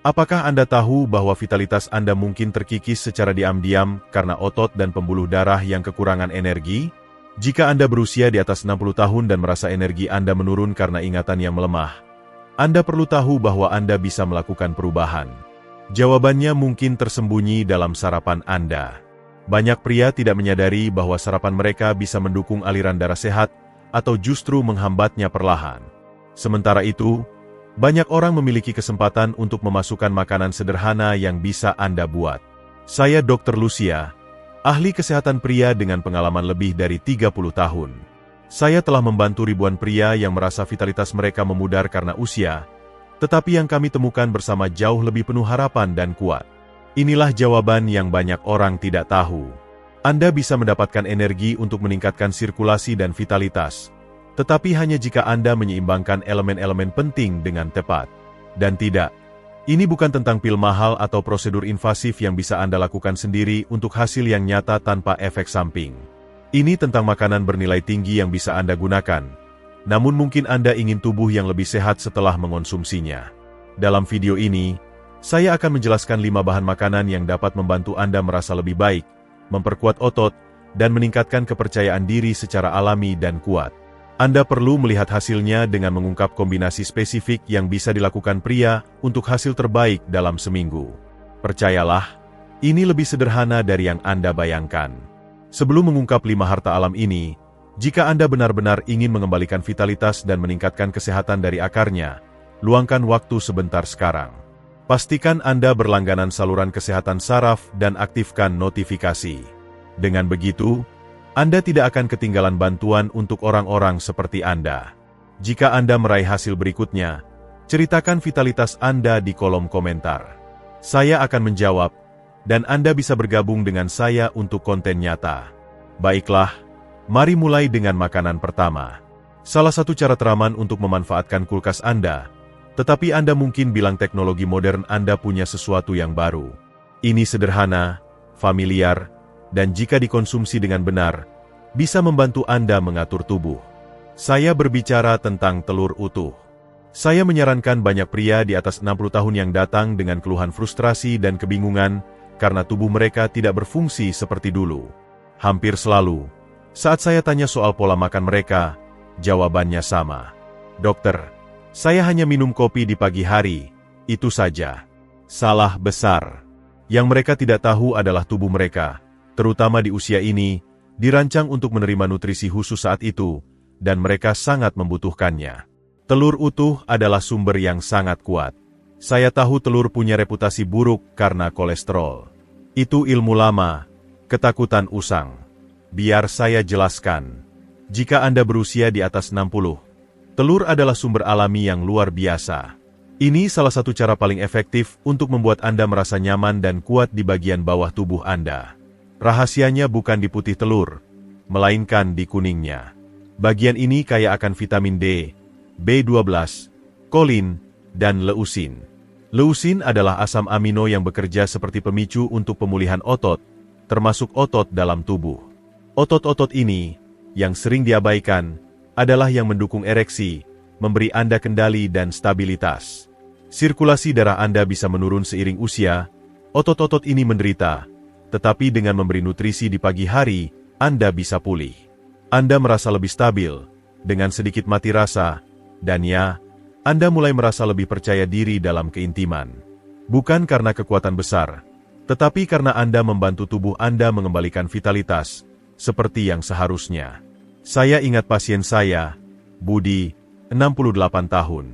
Apakah Anda tahu bahwa vitalitas Anda mungkin terkikis secara diam-diam karena otot dan pembuluh darah yang kekurangan energi? Jika Anda berusia di atas 60 tahun dan merasa energi Anda menurun karena ingatan yang melemah, Anda perlu tahu bahwa Anda bisa melakukan perubahan. Jawabannya mungkin tersembunyi dalam sarapan Anda. Banyak pria tidak menyadari bahwa sarapan mereka bisa mendukung aliran darah sehat atau justru menghambatnya perlahan. Sementara itu, banyak orang memiliki kesempatan untuk memasukkan makanan sederhana yang bisa Anda buat. Saya Dr. Lucia, ahli kesehatan pria dengan pengalaman lebih dari 30 tahun. Saya telah membantu ribuan pria yang merasa vitalitas mereka memudar karena usia, tetapi yang kami temukan bersama jauh lebih penuh harapan dan kuat. Inilah jawaban yang banyak orang tidak tahu. Anda bisa mendapatkan energi untuk meningkatkan sirkulasi dan vitalitas, tetapi hanya jika Anda menyeimbangkan elemen-elemen penting dengan tepat. Dan tidak, ini bukan tentang pil mahal atau prosedur invasif yang bisa Anda lakukan sendiri untuk hasil yang nyata tanpa efek samping. Ini tentang makanan bernilai tinggi yang bisa Anda gunakan, namun mungkin Anda ingin tubuh yang lebih sehat setelah mengonsumsinya. Dalam video ini, saya akan menjelaskan 5 bahan makanan yang dapat membantu Anda merasa lebih baik, memperkuat otot, dan meningkatkan kepercayaan diri secara alami dan kuat. Anda perlu melihat hasilnya dengan mengungkap kombinasi spesifik yang bisa dilakukan pria untuk hasil terbaik dalam seminggu. Percayalah, ini lebih sederhana dari yang Anda bayangkan. Sebelum mengungkap 5 harta alam ini, jika Anda benar-benar ingin mengembalikan vitalitas dan meningkatkan kesehatan dari akarnya, luangkan waktu sebentar sekarang. Pastikan Anda berlangganan saluran kesehatan saraf dan aktifkan notifikasi. Dengan begitu, Anda tidak akan ketinggalan bantuan untuk orang-orang seperti Anda. Jika Anda meraih hasil berikutnya, ceritakan vitalitas Anda di kolom komentar. Saya akan menjawab, dan Anda bisa bergabung dengan saya untuk konten nyata. Baiklah, mari mulai dengan makanan pertama. Salah satu cara teraman untuk memanfaatkan kulkas Anda, tetapi Anda mungkin bilang teknologi modern Anda punya sesuatu yang baru. Ini sederhana, familiar, dan jika dikonsumsi dengan benar, bisa membantu Anda mengatur tubuh. Saya berbicara tentang telur utuh. Saya menyarankan banyak pria di atas 60 tahun yang datang dengan keluhan frustrasi dan kebingungan karena tubuh mereka tidak berfungsi seperti dulu. Hampir selalu, saat saya tanya soal pola makan mereka, jawabannya sama. Dokter, saya hanya minum kopi di pagi hari, itu saja. Salah besar. Yang mereka tidak tahu adalah tubuh mereka, terutama di usia ini, dirancang untuk menerima nutrisi khusus saat itu, dan mereka sangat membutuhkannya. Telur utuh adalah sumber yang sangat kuat. Saya tahu telur punya reputasi buruk karena kolesterol. Itu ilmu lama, ketakutan usang. Biar saya jelaskan. Jika Anda berusia di atas 60, telur adalah sumber alami yang luar biasa. Ini salah satu cara paling efektif untuk membuat Anda merasa nyaman dan kuat di bagian bawah tubuh Anda. Rahasianya bukan di putih telur, melainkan di kuningnya. Bagian ini kaya akan vitamin D, B12, kolin, dan leusin. Leusin adalah asam amino yang bekerja seperti pemicu untuk pemulihan otot, termasuk otot dalam tubuh. Otot-otot ini, yang sering diabaikan, adalah yang mendukung ereksi, memberi Anda kendali dan stabilitas. Sirkulasi darah Anda bisa menurun seiring usia, otot-otot ini menderita, tetapi dengan memberi nutrisi di pagi hari, Anda bisa pulih. Anda merasa lebih stabil, dengan sedikit mati rasa, dan ya, Anda mulai merasa lebih percaya diri dalam keintiman. Bukan karena kekuatan besar, tetapi karena Anda membantu tubuh Anda mengembalikan vitalitas, seperti yang seharusnya. Saya ingat pasien saya, Budi, 68 tahun.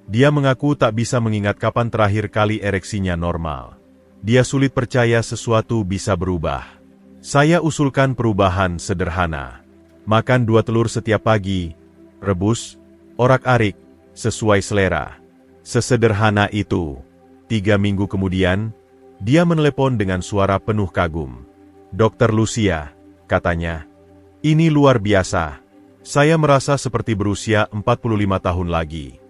Dia mengaku tak bisa mengingat kapan terakhir kali ereksinya normal. Dia sulit percaya sesuatu bisa berubah. Saya usulkan perubahan sederhana. Makan 2 telur setiap pagi, rebus, orak-arik, sesuai selera. Sesederhana itu. 3 minggu kemudian, dia menelepon dengan suara penuh kagum. Dr. Lucia, katanya, ini luar biasa. Saya merasa seperti berusia 45 tahun lagi.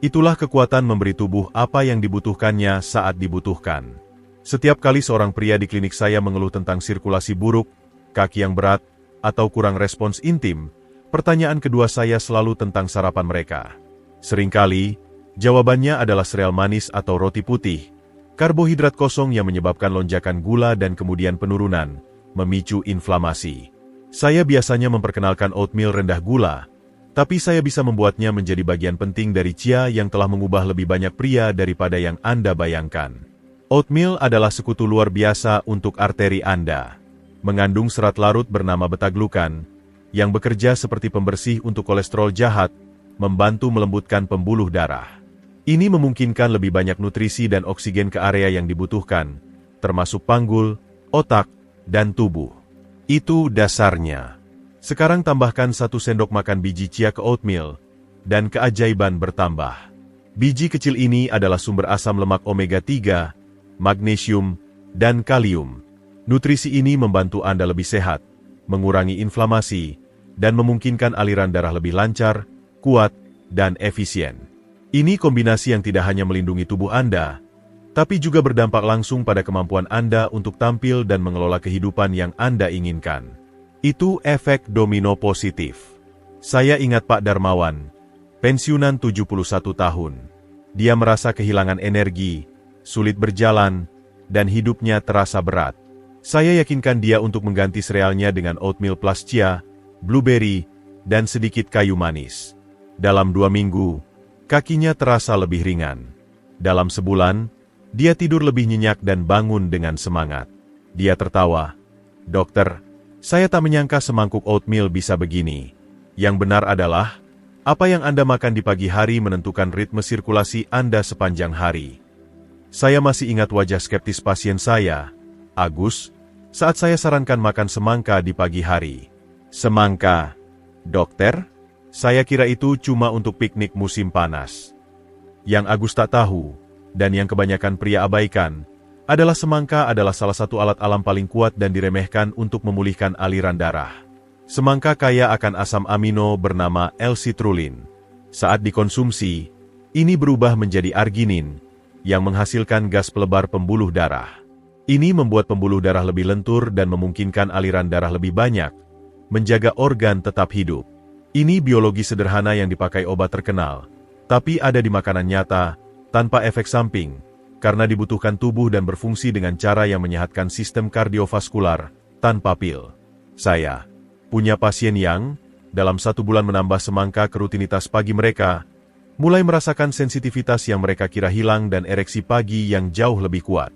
Itulah kekuatan memberi tubuh apa yang dibutuhkannya saat dibutuhkan. Setiap kali seorang pria di klinik saya mengeluh tentang sirkulasi buruk, kaki yang berat, atau kurang respons intim, pertanyaan kedua saya selalu tentang sarapan mereka. Seringkali, Jawabannya adalah sereal manis atau roti putih, karbohidrat kosong yang menyebabkan lonjakan gula dan kemudian penurunan, memicu inflamasi. Saya biasanya memperkenalkan oatmeal rendah gula, tapi saya bisa membuatnya menjadi bagian penting dari chia yang telah mengubah lebih banyak pria daripada yang Anda bayangkan. Oatmeal adalah sekutu luar biasa untuk arteri Anda. Mengandung serat larut bernama beta-glukan, yang bekerja seperti pembersih untuk kolesterol jahat, membantu melembutkan pembuluh darah. Ini memungkinkan lebih banyak nutrisi dan oksigen ke area yang dibutuhkan, termasuk panggul, otak, dan tubuh. Itu dasarnya. Sekarang tambahkan 1 sendok makan biji chia ke oatmeal, dan keajaiban bertambah. Biji kecil ini adalah sumber asam lemak omega 3, magnesium, dan kalium. Nutrisi ini membantu Anda lebih sehat, mengurangi inflamasi, dan memungkinkan aliran darah lebih lancar, kuat, dan efisien. Ini kombinasi yang tidak hanya melindungi tubuh Anda, tapi juga berdampak langsung pada kemampuan Anda untuk tampil dan mengelola kehidupan yang Anda inginkan. Itu efek domino positif. Saya ingat Pak Darmawan, pensiunan 71 tahun. Dia merasa kehilangan energi, sulit berjalan, dan hidupnya terasa berat. Saya yakinkan dia untuk mengganti serealnya dengan oatmeal plus chia, blueberry, dan sedikit kayu manis. Dalam 2 minggu, kakinya terasa lebih ringan. Dalam sebulan, dia tidur lebih nyenyak dan bangun dengan semangat. Dia tertawa. "Dokter, saya tak menyangka semangkuk oatmeal bisa begini. Yang benar adalah, apa yang Anda makan di pagi hari menentukan ritme sirkulasi Anda sepanjang hari." Saya masih ingat wajah skeptis pasien saya, Agus, saat saya sarankan makan semangka di pagi hari. "Semangka, dokter? Saya kira itu cuma untuk piknik musim panas." Yang Agus tak tahu, dan yang kebanyakan pria abaikan, adalah semangka adalah salah satu alat alam paling kuat dan diremehkan untuk memulihkan aliran darah. Semangka kaya akan asam amino bernama L-citrulline. Saat dikonsumsi, ini berubah menjadi arginin, yang menghasilkan gas pelebar pembuluh darah. Ini membuat pembuluh darah lebih lentur dan memungkinkan aliran darah lebih banyak, menjaga organ tetap hidup. Ini biologi sederhana yang dipakai obat terkenal, tapi ada di makanan nyata, tanpa efek samping, karena dibutuhkan tubuh dan berfungsi dengan cara yang menyehatkan sistem kardiovaskular, tanpa pil. Saya punya pasien yang, dalam 1 bulan menambah semangka ke rutinitas pagi mereka, mulai merasakan sensitivitas yang mereka kira hilang dan ereksi pagi yang jauh lebih kuat.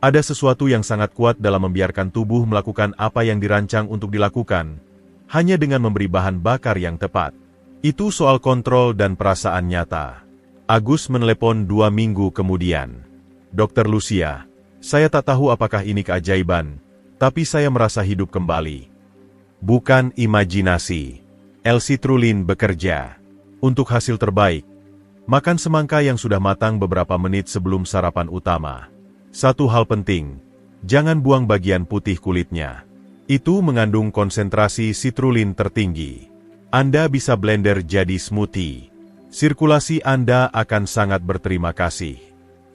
Ada sesuatu yang sangat kuat dalam membiarkan tubuh melakukan apa yang dirancang untuk dilakukan, hanya dengan memberi bahan bakar yang tepat. Itu soal kontrol dan perasaan nyata. Agus menelepon 2 minggu kemudian. "Dokter Lucia, saya tak tahu apakah ini keajaiban, tapi saya merasa hidup kembali. Bukan imajinasi. L-citrulline bekerja. Untuk hasil terbaik, makan semangka yang sudah matang beberapa menit sebelum sarapan utama. Satu hal penting, jangan buang bagian putih kulitnya. Itu mengandung konsentrasi citrulline tertinggi. Anda bisa blender jadi smoothie. Sirkulasi Anda akan sangat berterima kasih."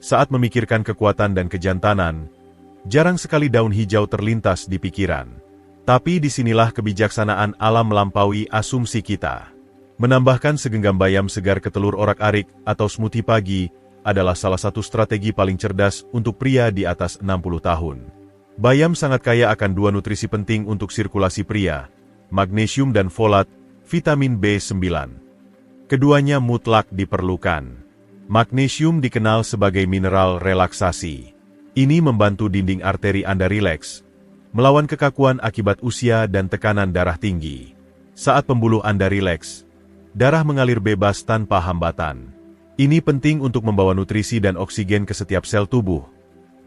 Saat memikirkan kekuatan dan kejantanan, jarang sekali daun hijau terlintas di pikiran. Tapi disinilah kebijaksanaan alam melampaui asumsi kita. Menambahkan segenggam bayam segar ke telur orak-arik atau smoothie pagi adalah salah satu strategi paling cerdas untuk pria di atas 60 tahun. Bayam sangat kaya akan 2 nutrisi penting untuk sirkulasi pria, magnesium dan folat, vitamin B9. Keduanya mutlak diperlukan. Magnesium dikenal sebagai mineral relaksasi. Ini membantu dinding arteri Anda rileks, melawan kekakuan akibat usia dan tekanan darah tinggi. Saat pembuluh Anda rileks, darah mengalir bebas tanpa hambatan. Ini penting untuk membawa nutrisi dan oksigen ke setiap sel tubuh.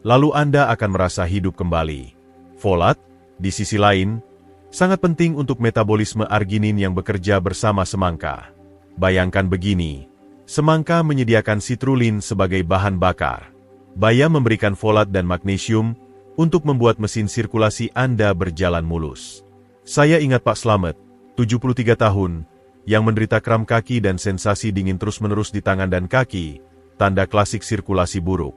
Lalu Anda akan merasa hidup kembali. Folat, di sisi lain, sangat penting untuk metabolisme arginin yang bekerja bersama semangka. Bayangkan begini, semangka menyediakan citrulline sebagai bahan bakar. Bayam memberikan folat dan magnesium untuk membuat mesin sirkulasi Anda berjalan mulus. Saya ingat Pak Slamet, 73 tahun, yang menderita kram kaki dan sensasi dingin terus-menerus di tangan dan kaki, tanda klasik sirkulasi buruk.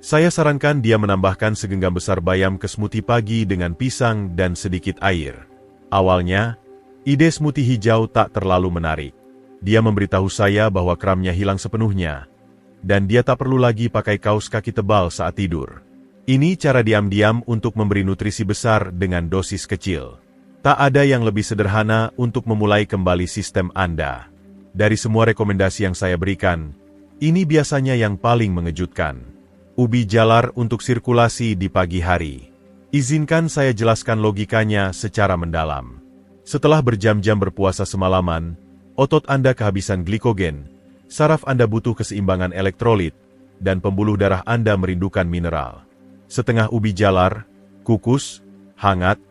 Saya sarankan dia menambahkan segenggam besar bayam ke smoothie pagi dengan pisang dan sedikit air. Awalnya, ide smoothie hijau tak terlalu menarik. Dia memberitahu saya bahwa kramnya hilang sepenuhnya, dan dia tak perlu lagi pakai kaos kaki tebal saat tidur. Ini cara diam-diam untuk memberi nutrisi besar dengan dosis kecil. Tak ada yang lebih sederhana untuk memulai kembali sistem Anda. Dari semua rekomendasi yang saya berikan, ini biasanya yang paling mengejutkan. Ubi jalar untuk sirkulasi di pagi hari. Izinkan saya jelaskan logikanya secara mendalam. Setelah berjam-jam berpuasa semalaman, otot Anda kehabisan glikogen, saraf Anda butuh keseimbangan elektrolit, dan pembuluh darah Anda merindukan mineral. Setengah ubi jalar, kukus, hangat,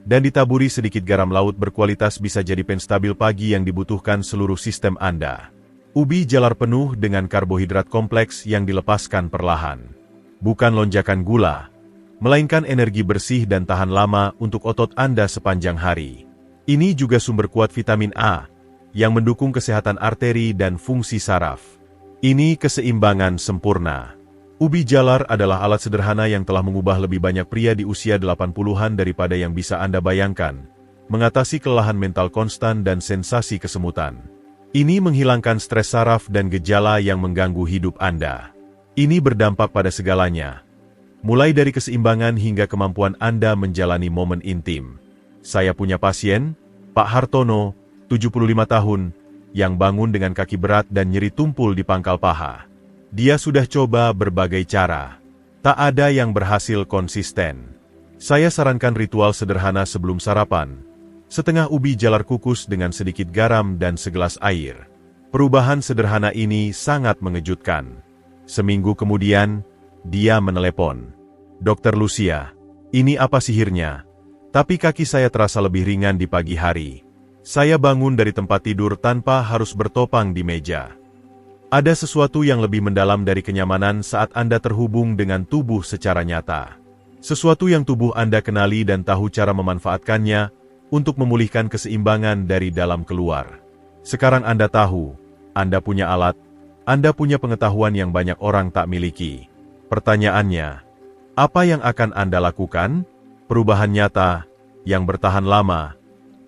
dan ditaburi sedikit garam laut berkualitas bisa jadi penstabil pagi yang dibutuhkan seluruh sistem Anda. Ubi jalar penuh dengan karbohidrat kompleks yang dilepaskan perlahan. Bukan lonjakan gula, melainkan energi bersih dan tahan lama untuk otot Anda sepanjang hari. Ini juga sumber kuat vitamin A, yang mendukung kesehatan arteri dan fungsi saraf. Ini keseimbangan sempurna. Ubi jalar adalah alat sederhana yang telah mengubah lebih banyak pria di usia 80-an daripada yang bisa Anda bayangkan, mengatasi kelelahan mental konstan dan sensasi kesemutan. Ini menghilangkan stres saraf dan gejala yang mengganggu hidup Anda. Ini berdampak pada segalanya, mulai dari keseimbangan hingga kemampuan Anda menjalani momen intim. Saya punya pasien, Pak Hartono, 75 tahun, yang bangun dengan kaki berat dan nyeri tumpul di pangkal paha. Dia sudah coba berbagai cara. Tak ada yang berhasil konsisten. Saya sarankan ritual sederhana sebelum sarapan. Setengah ubi jalar kukus dengan sedikit garam dan segelas air. Perubahan sederhana ini sangat mengejutkan. Seminggu kemudian, dia menelepon. Dokter Lucia, ini apa sihirnya? Tapi kaki saya terasa lebih ringan di pagi hari. Saya bangun dari tempat tidur tanpa harus bertopang di meja. Ada sesuatu yang lebih mendalam dari kenyamanan saat Anda terhubung dengan tubuh secara nyata. Sesuatu yang tubuh Anda kenali dan tahu cara memanfaatkannya untuk memulihkan keseimbangan dari dalam keluar. Sekarang Anda tahu, Anda punya alat, Anda punya pengetahuan yang banyak orang tak miliki. Pertanyaannya, apa yang akan Anda lakukan? Perubahan nyata, yang bertahan lama,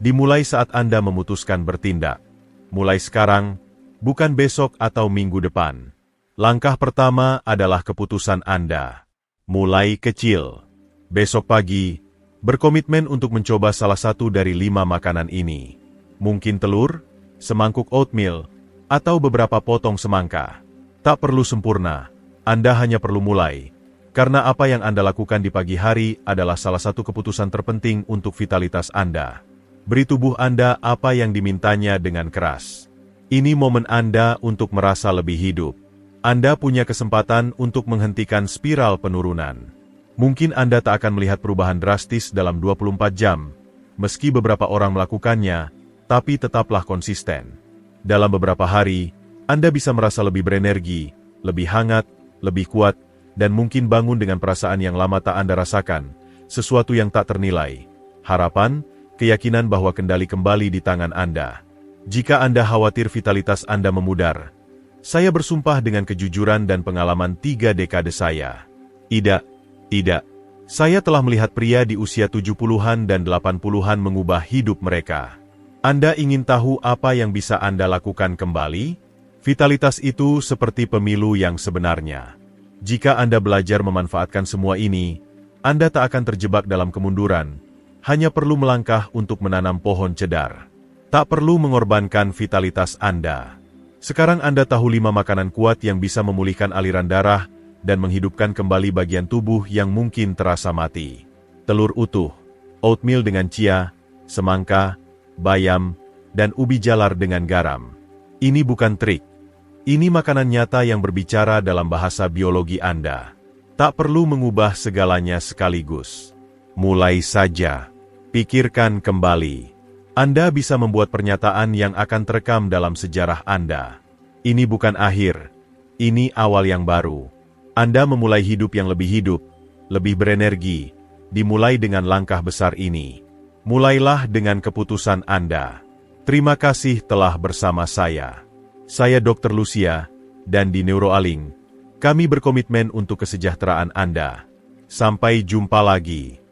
dimulai saat Anda memutuskan bertindak. Mulai sekarang, bukan besok atau minggu depan. Langkah pertama adalah keputusan Anda. Mulai kecil. Besok pagi, berkomitmen untuk mencoba salah satu dari 5 makanan ini. Mungkin telur, semangkuk oatmeal, atau beberapa potong semangka. Tak perlu sempurna, Anda hanya perlu mulai. Karena apa yang Anda lakukan di pagi hari adalah salah satu keputusan terpenting untuk vitalitas Anda. Beri tubuh Anda apa yang dimintanya dengan keras. Ini momen Anda untuk merasa lebih hidup. Anda punya kesempatan untuk menghentikan spiral penurunan. Mungkin Anda tak akan melihat perubahan drastis dalam 24 jam, meski beberapa orang melakukannya, tapi tetaplah konsisten. Dalam beberapa hari, Anda bisa merasa lebih berenergi, lebih hangat, lebih kuat, dan mungkin bangun dengan perasaan yang lama tak Anda rasakan, sesuatu yang tak ternilai. Harapan, keyakinan bahwa kendali kembali di tangan Anda. Jika Anda khawatir vitalitas Anda memudar, saya bersumpah dengan kejujuran dan pengalaman 3 dekade saya. Tidak. Saya telah melihat pria di usia 70-an dan 80-an mengubah hidup mereka. Anda ingin tahu apa yang bisa Anda lakukan kembali? Vitalitas itu seperti pemilu yang sebenarnya. Jika Anda belajar memanfaatkan semua ini, Anda tak akan terjebak dalam kemunduran, hanya perlu melangkah untuk menanam pohon cedar. Tak perlu mengorbankan vitalitas Anda. Sekarang Anda tahu 5 makanan kuat yang bisa memulihkan aliran darah dan menghidupkan kembali bagian tubuh yang mungkin terasa mati. Telur utuh, oatmeal dengan chia, semangka, bayam, dan ubi jalar dengan garam. Ini bukan trik. Ini makanan nyata yang berbicara dalam bahasa biologi Anda. Tak perlu mengubah segalanya sekaligus. Mulai saja. Pikirkan kembali. Anda bisa membuat pernyataan yang akan terekam dalam sejarah Anda. Ini bukan akhir. Ini awal yang baru. Anda memulai hidup yang lebih berenergi, dimulai dengan langkah besar ini. Mulailah dengan keputusan Anda. Terima kasih telah bersama saya. Saya Dr. Lucia, dan di Neuroaling, kami berkomitmen untuk kesejahteraan Anda. Sampai jumpa lagi.